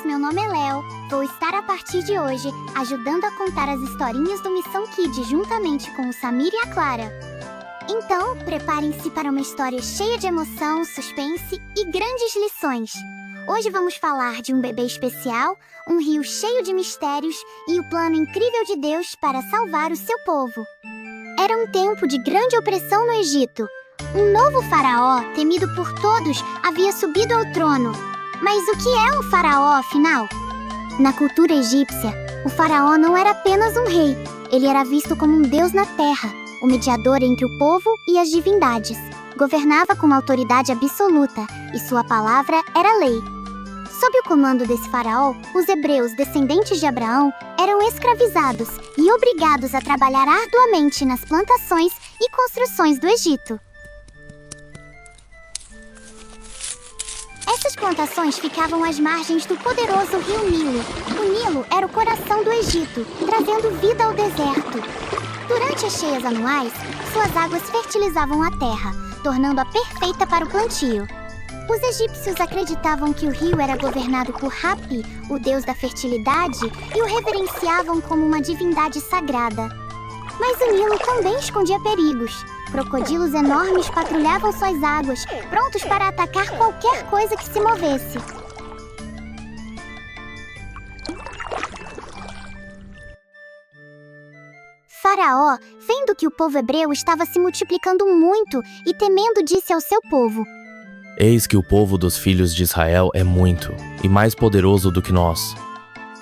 meu nome é Léo. Vou estar a partir de hoje ajudando a contar as historinhas do Missão Kids juntamente com o Samir e a Clara. Então, preparem-se para uma história cheia de emoção, suspense e grandes lições. Hoje vamos falar de um bebê especial, um rio cheio de mistérios e o plano incrível de Deus para salvar o seu povo. Era um tempo de grande opressão no Egito. Um novo faraó, temido por todos, havia subido ao trono. Mas o que é um faraó, afinal? Na cultura egípcia, o faraó não era apenas um rei. Ele era visto como um deus na terra, o mediador entre o povo e as divindades. Governava com uma autoridade absoluta, e sua palavra era lei. Sob o comando desse faraó, os hebreus, descendentes de Abraão, eram escravizados e obrigados a trabalhar arduamente nas plantações e construções do Egito. Essas plantações ficavam às margens do poderoso rio Nilo. O Nilo era o coração do Egito, trazendo vida ao deserto. Durante as cheias anuais, suas águas fertilizavam a terra, tornando-a perfeita para o plantio. Os egípcios acreditavam que o rio era governado por Hapi, o deus da fertilidade, e o reverenciavam como uma divindade sagrada. Mas o Nilo também escondia perigos. Crocodilos enormes patrulhavam suas águas, prontos para atacar qualquer coisa que se movesse. Faraó, vendo que o povo hebreu estava se multiplicando muito e temendo, disse ao seu povo: Eis que o povo dos filhos de Israel é muito, e mais poderoso do que nós.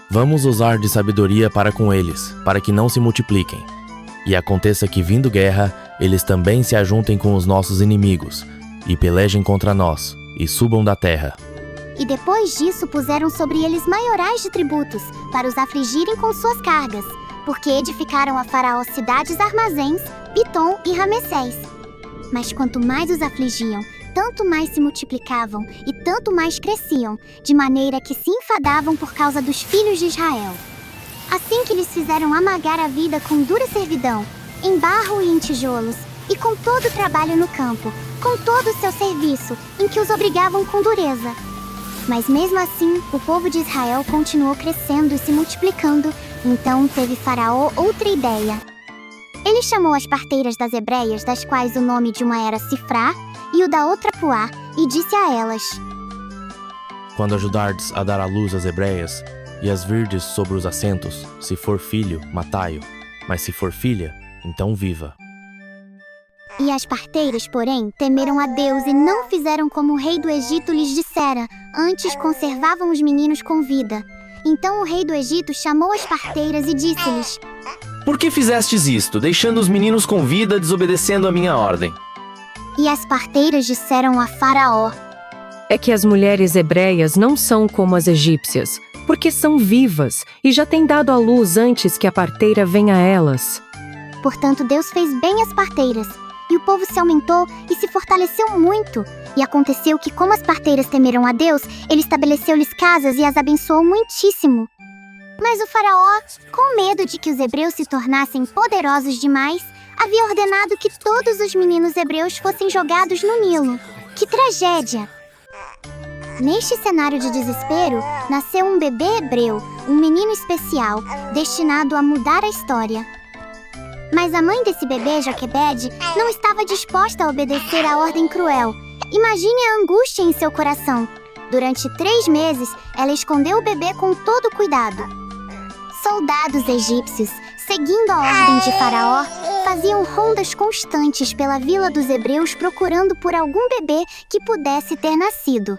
Vamos usar de sabedoria para com eles, para que não se multipliquem. E aconteça que, vindo guerra, eles também se ajuntem com os nossos inimigos, e pelejem contra nós, e subam da terra. E depois disso puseram sobre eles maiorais de tributos, para os afligirem com suas cargas, porque edificaram a Faraó cidades armazéns, Pitom e Ramessés. Mas quanto mais os afligiam, tanto mais se multiplicavam e tanto mais cresciam, de maneira que se enfadavam por causa dos filhos de Israel. Assim que lhes fizeram amagar a vida com dura servidão, em barro e em tijolos, e com todo o trabalho no campo, com todo o seu serviço, em que os obrigavam com dureza. Mas mesmo assim, o povo de Israel continuou crescendo e se multiplicando, então teve Faraó outra ideia. Ele chamou as parteiras das hebreias, das quais o nome de uma era Sifrá, e o da outra Puá, e disse a elas: Quando ajudardes a dar à luz as hebreias, e as virdes sobre os assentos, se for filho, matai-o, mas se for filha, então viva. E as parteiras, porém, temeram a Deus e não fizeram como o rei do Egito lhes dissera, antes conservavam os meninos com vida. Então o rei do Egito chamou as parteiras e disse-lhes: Por que fizestes isto, deixando os meninos com vida, desobedecendo a minha ordem? E as parteiras disseram a Faraó: É que as mulheres hebreias não são como as egípcias, porque são vivas e já têm dado à luz antes que a parteira venha a elas. Portanto, Deus fez bem às parteiras, e o povo se aumentou e se fortaleceu muito. E aconteceu que, como as parteiras temeram a Deus, ele estabeleceu-lhes casas e as abençoou muitíssimo. Mas o faraó, com medo de que os hebreus se tornassem poderosos demais, havia ordenado que todos os meninos hebreus fossem jogados no Nilo. Que tragédia! Neste cenário de desespero, nasceu um bebê hebreu, um menino especial, destinado a mudar a história. Mas a mãe desse bebê, Joquebede, não estava disposta a obedecer à ordem cruel. Imagine a angústia em seu coração. Durante 3 meses, ela escondeu o bebê com todo cuidado. Soldados egípcios, seguindo a ordem de Faraó, faziam rondas constantes pela vila dos hebreus procurando por algum bebê que pudesse ter nascido.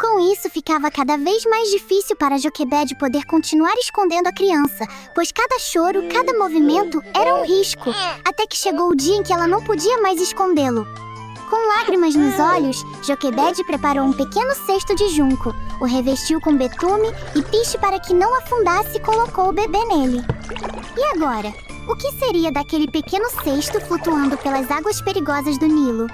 Com isso, ficava cada vez mais difícil para Joquebede poder continuar escondendo a criança, pois cada choro, cada movimento era um risco, até que chegou o dia em que ela não podia mais escondê-lo. Com lágrimas nos olhos, Joquebede preparou um pequeno cesto de junco, o revestiu com betume e piche para que não afundasse e colocou o bebê nele. E agora? O que seria daquele pequeno cesto flutuando pelas águas perigosas do Nilo?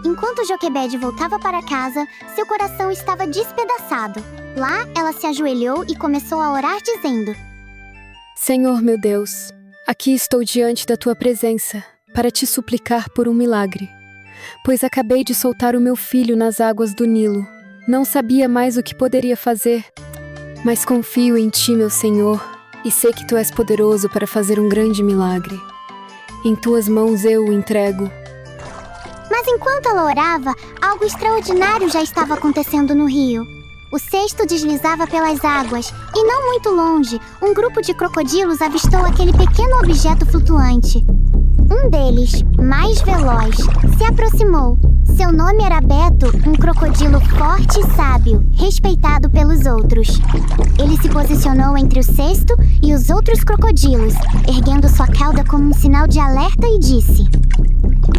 Enquanto Joquebede voltava para casa, seu coração estava despedaçado. Lá, ela se ajoelhou e começou a orar dizendo: Senhor meu Deus, aqui estou diante da tua presença, para te suplicar por um milagre, pois acabei de soltar o meu filho nas águas do Nilo, Não sabia mais o que poderia fazer. Mas confio em ti, meu Senhor, e sei que tu és poderoso para fazer um grande milagre. Em tuas mãos eu o entrego. Mas enquanto ela orava, algo extraordinário já estava acontecendo no rio. O cesto deslizava pelas águas e, não muito longe, um grupo de crocodilos avistou aquele pequeno objeto flutuante. Um deles, mais veloz, se aproximou. Seu nome era Beto, um crocodilo forte e sábio, respeitado pelos outros. Ele se posicionou entre o cesto e os outros crocodilos, erguendo sua cauda como um sinal de alerta e disse: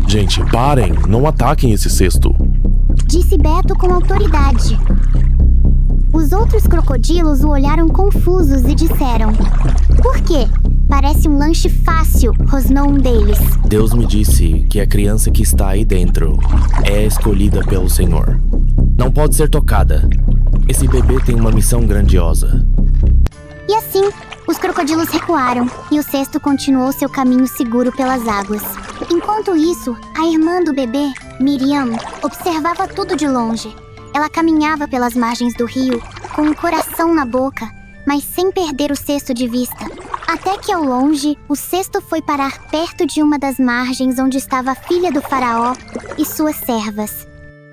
Gente, parem! Não ataquem esse cesto! Disse Beto com autoridade. Os outros crocodilos o olharam confusos e disseram: Por quê? Parece um lanche fácil, rosnou um deles. Deus me disse que a criança que está aí dentro é escolhida pelo Senhor. Não pode ser tocada. Esse bebê tem uma missão grandiosa. E assim, os crocodilos recuaram e o cesto continuou seu caminho seguro pelas águas. Enquanto isso, a irmã do bebê, Miriam, observava tudo de longe. Ela caminhava pelas margens do rio, com um coração na boca, mas sem perder o cesto de vista. Até que ao longe, o cesto foi parar perto de uma das margens onde estava a filha do faraó e suas servas.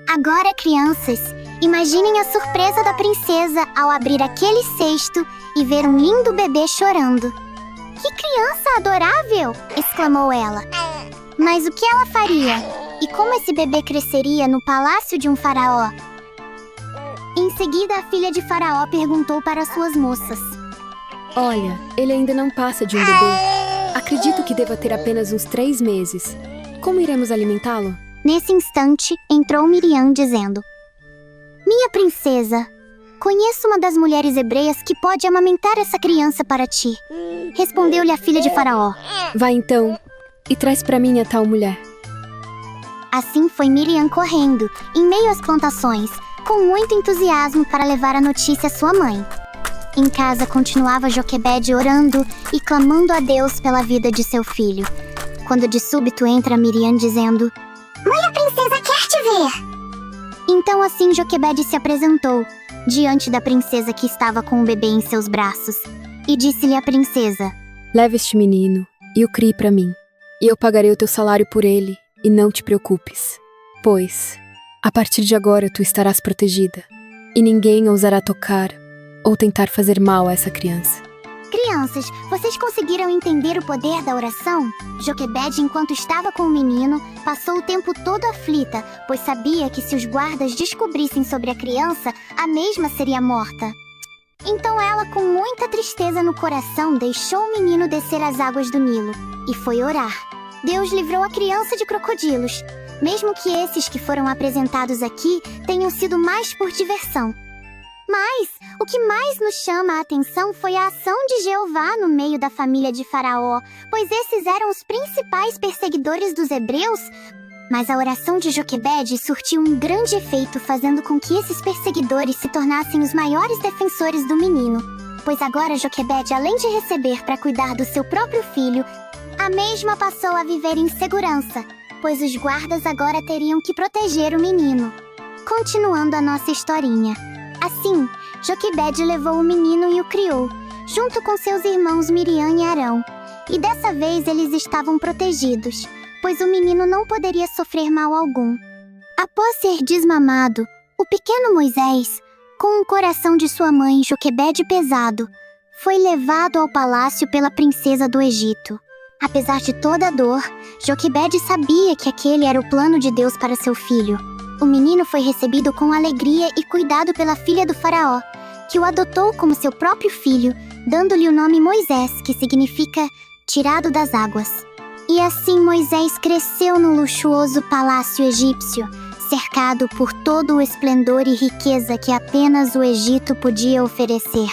Agora, crianças, imaginem a surpresa da princesa ao abrir aquele cesto e ver um lindo bebê chorando. Que criança adorável! Exclamou ela. Mas o que ela faria? E como esse bebê cresceria no palácio de um faraó? Em seguida, a filha de faraó perguntou para suas moças: Olha, ele ainda não passa de um bebê. Acredito que deva ter apenas uns 3 meses. Como iremos alimentá-lo? Nesse instante, entrou Miriam dizendo: Minha princesa, conheço uma das mulheres hebreias que pode amamentar essa criança para ti. Respondeu-lhe a filha de faraó. Vai então, e traz para mim a tal mulher. Assim foi Miriam correndo, em meio às plantações, com muito entusiasmo para levar a notícia à sua mãe. Em casa continuava Joquebede orando e clamando a Deus pela vida de seu filho, quando de súbito entra Miriam dizendo: Mãe, a princesa quer te ver! Então assim Joquebede se apresentou, diante da princesa que estava com o bebê em seus braços, e disse-lhe a princesa: Leve este menino e o crie para mim, e eu pagarei o teu salário por ele, e não te preocupes, pois, a partir de agora tu estarás protegida, e ninguém ousará tocar ou tentar fazer mal a essa criança. Crianças, vocês conseguiram entender o poder da oração? Joquebede, enquanto estava com o menino, passou o tempo todo aflita, pois sabia que se os guardas descobrissem sobre a criança, a mesma seria morta. Então ela, com muita tristeza no coração, deixou o menino descer as águas do Nilo e foi orar. Deus livrou a criança de crocodilos, mesmo que esses que foram apresentados aqui tenham sido mais por diversão. Mas o que mais nos chama a atenção foi a ação de Jeová no meio da família de Faraó, pois esses eram os principais perseguidores dos hebreus. Mas a oração de Joquebede surtiu um grande efeito, fazendo com que esses perseguidores se tornassem os maiores defensores do menino. Pois agora Joquebede, além de receber para cuidar do seu próprio filho, a mesma passou a viver em segurança, pois os guardas agora teriam que proteger o menino. Continuando a nossa historinha. Assim, Joquebede levou o menino e o criou, junto com seus irmãos Miriam e Arão. E dessa vez eles estavam protegidos, pois o menino não poderia sofrer mal algum. Após ser desmamado, o pequeno Moisés, com o coração de sua mãe Joquebede pesado, foi levado ao palácio pela princesa do Egito. Apesar de toda a dor, Joquebede sabia que aquele era o plano de Deus para seu filho. O menino foi recebido com alegria e cuidado pela filha do faraó, que o adotou como seu próprio filho, dando-lhe o nome Moisés, que significa tirado das águas. E assim Moisés cresceu no luxuoso palácio egípcio, cercado por todo o esplendor e riqueza que apenas o Egito podia oferecer.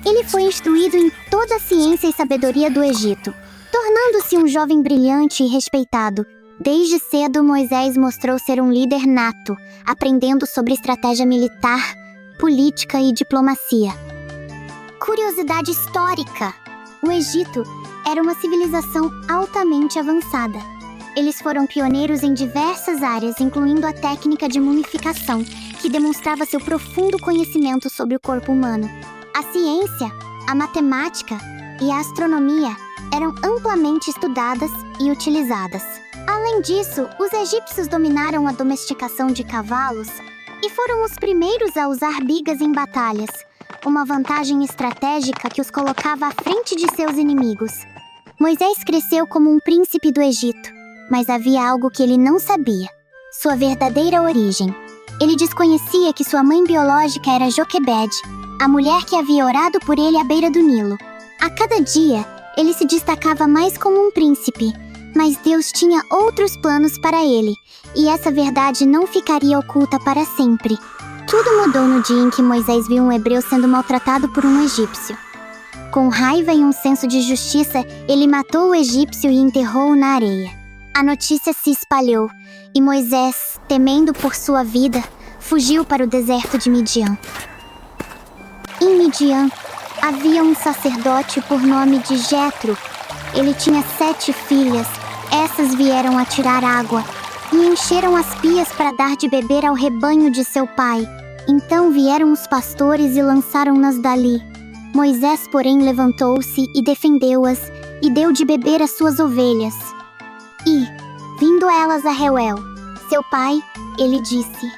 Ele foi instruído em toda a ciência e sabedoria do Egito, tornando-se um jovem brilhante e respeitado. Desde cedo, Moisés mostrou ser um líder nato, aprendendo sobre estratégia militar, política e diplomacia. Curiosidade histórica: o Egito era uma civilização altamente avançada. Eles foram pioneiros em diversas áreas, incluindo a técnica de mumificação, que demonstrava seu profundo conhecimento sobre o corpo humano. A ciência, a matemática e a astronomia eram amplamente estudadas e utilizadas. Além disso, os egípcios dominaram a domesticação de cavalos e foram os primeiros a usar bigas em batalhas, uma vantagem estratégica que os colocava à frente de seus inimigos. Moisés cresceu como um príncipe do Egito, mas havia algo que ele não sabia: sua verdadeira origem. Ele desconhecia que sua mãe biológica era Joquebede, a mulher que havia orado por ele à beira do Nilo. A cada dia, ele se destacava mais como um príncipe, mas Deus tinha outros planos para ele, e essa verdade não ficaria oculta para sempre. Tudo mudou no dia em que Moisés viu um hebreu sendo maltratado por um egípcio. Com raiva e um senso de justiça, ele matou o egípcio e enterrou-o na areia. A notícia se espalhou, e Moisés, temendo por sua vida, fugiu para o deserto de Midian. Em Midian, havia um sacerdote por nome de Jetro. Ele tinha 7 filhas. Essas vieram a tirar água e encheram as pias para dar de beber ao rebanho de seu pai. Então vieram os pastores e lançaram-nas dali. Moisés, porém, levantou-se e defendeu-as e deu de beber às suas ovelhas. E, vindo elas a Reuel, seu pai, ele disse: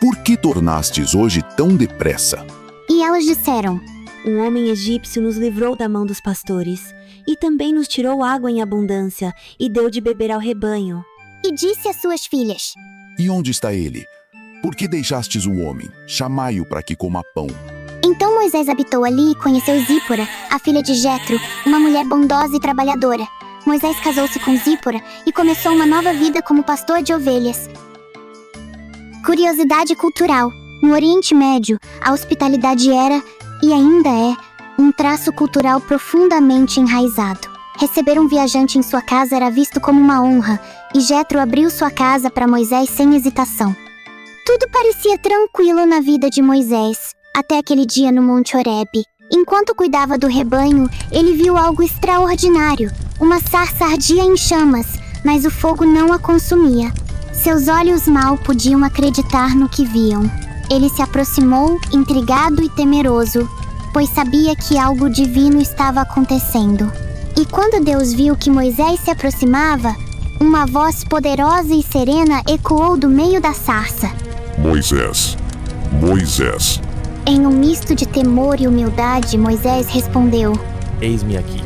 Por que tornastes hoje tão depressa? E elas disseram: Um homem egípcio nos livrou da mão dos pastores, e também nos tirou água em abundância, e deu de beber ao rebanho. E disse às suas filhas: E onde está ele? Por que deixastes o homem? Chamai-o para que coma pão. Então Moisés habitou ali e conheceu Zípora, a filha de Jetro, uma mulher bondosa e trabalhadora. Moisés casou-se com Zípora e começou uma nova vida como pastor de ovelhas. Curiosidade cultural. No Oriente Médio, a hospitalidade era, e ainda é, um traço cultural profundamente enraizado. Receber um viajante em sua casa era visto como uma honra, e Jetro abriu sua casa para Moisés sem hesitação. Tudo parecia tranquilo na vida de Moisés, até aquele dia no Monte Horebe. Enquanto cuidava do rebanho, ele viu algo extraordinário. Uma sarça ardia em chamas, mas o fogo não a consumia. Seus olhos mal podiam acreditar no que viam. Ele se aproximou, intrigado e temeroso, pois sabia que algo divino estava acontecendo. E quando Deus viu que Moisés se aproximava, uma voz poderosa e serena ecoou do meio da sarça: Moisés, Moisés. Em um misto de temor e humildade, Moisés respondeu: Eis-me aqui.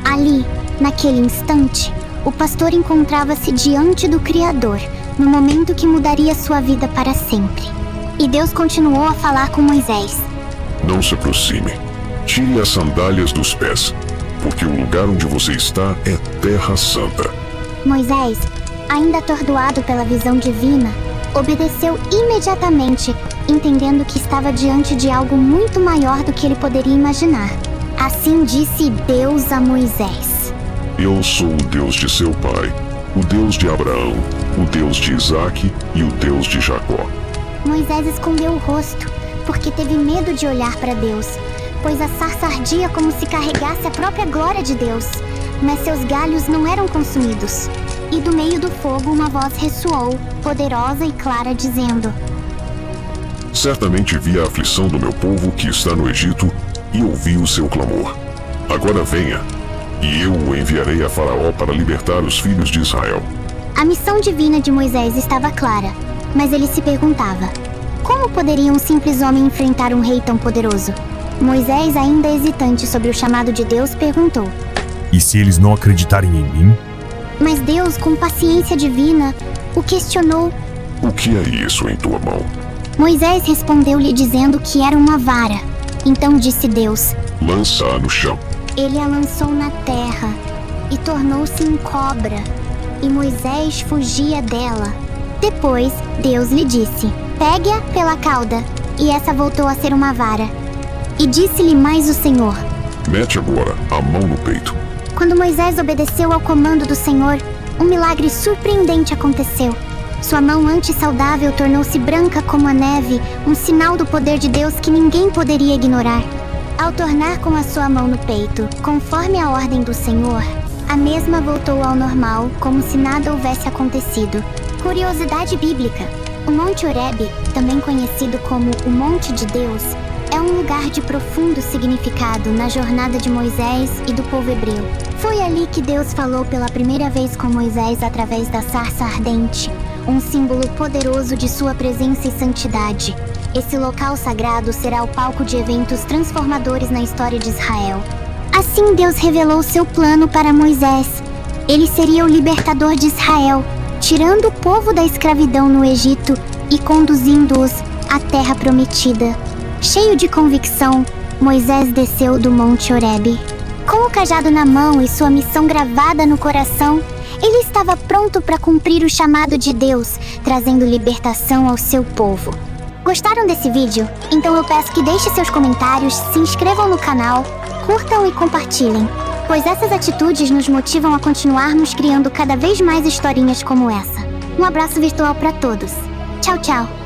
Ali, naquele instante, o pastor encontrava-se diante do Criador, no momento que mudaria sua vida para sempre. E Deus continuou a falar com Moisés: Não se aproxime. Tire as sandálias dos pés, porque o lugar onde você está é terra santa. Moisés, ainda atordoado pela visão divina, obedeceu imediatamente, entendendo que estava diante de algo muito maior do que ele poderia imaginar. Assim disse Deus a Moisés: Eu sou o Deus de seu pai, o Deus de Abraão, o Deus de Isaque e o Deus de Jacó. Moisés escondeu o rosto, porque teve medo de olhar para Deus, pois a sarça ardia como se carregasse a própria glória de Deus, mas seus galhos não eram consumidos. E do meio do fogo uma voz ressoou, poderosa e clara, dizendo: Certamente vi a aflição do meu povo que está no Egito e ouvi o seu clamor. Agora venha, e eu o enviarei a Faraó para libertar os filhos de Israel. A missão divina de Moisés estava clara, mas ele se perguntava: como poderia um simples homem enfrentar um rei tão poderoso? Moisés, ainda hesitante sobre o chamado de Deus, perguntou: E se eles não acreditarem em mim? Mas Deus, com paciência divina, o questionou: O que é isso em tua mão? Moisés respondeu-lhe dizendo que era uma vara. Então disse Deus: Lança-a no chão. Ele a lançou na terra e tornou-se em cobra, e Moisés fugia dela. Depois, Deus lhe disse: Pegue-a pela cauda, e essa voltou a ser uma vara. E disse-lhe mais o Senhor: Mete agora a mão no peito. Quando Moisés obedeceu ao comando do Senhor, um milagre surpreendente aconteceu. Sua mão antissaudável tornou-se branca como a neve, um sinal do poder de Deus que ninguém poderia ignorar. Ao tornar com a sua mão no peito, conforme a ordem do Senhor, a mesma voltou ao normal, como se nada houvesse acontecido. Curiosidade bíblica: O Monte Horebe, também conhecido como o Monte de Deus, é um lugar de profundo significado na jornada de Moisés e do povo hebreu. Foi ali que Deus falou pela primeira vez com Moisés através da sarça ardente, um símbolo poderoso de sua presença e santidade. Esse local sagrado será o palco de eventos transformadores na história de Israel. Assim Deus revelou seu plano para Moisés. Ele seria o libertador de Israel, tirando o povo da escravidão no Egito e conduzindo-os à terra prometida. Cheio de convicção, Moisés desceu do Monte Horebe. Com o cajado na mão e sua missão gravada no coração, ele estava pronto para cumprir o chamado de Deus, trazendo libertação ao seu povo. Gostaram desse vídeo? Então eu peço que deixem seus comentários, se inscrevam no canal, curtam e compartilhem, pois essas atitudes nos motivam a continuarmos criando cada vez mais historinhas como essa. Um abraço virtual para todos. Tchau, tchau!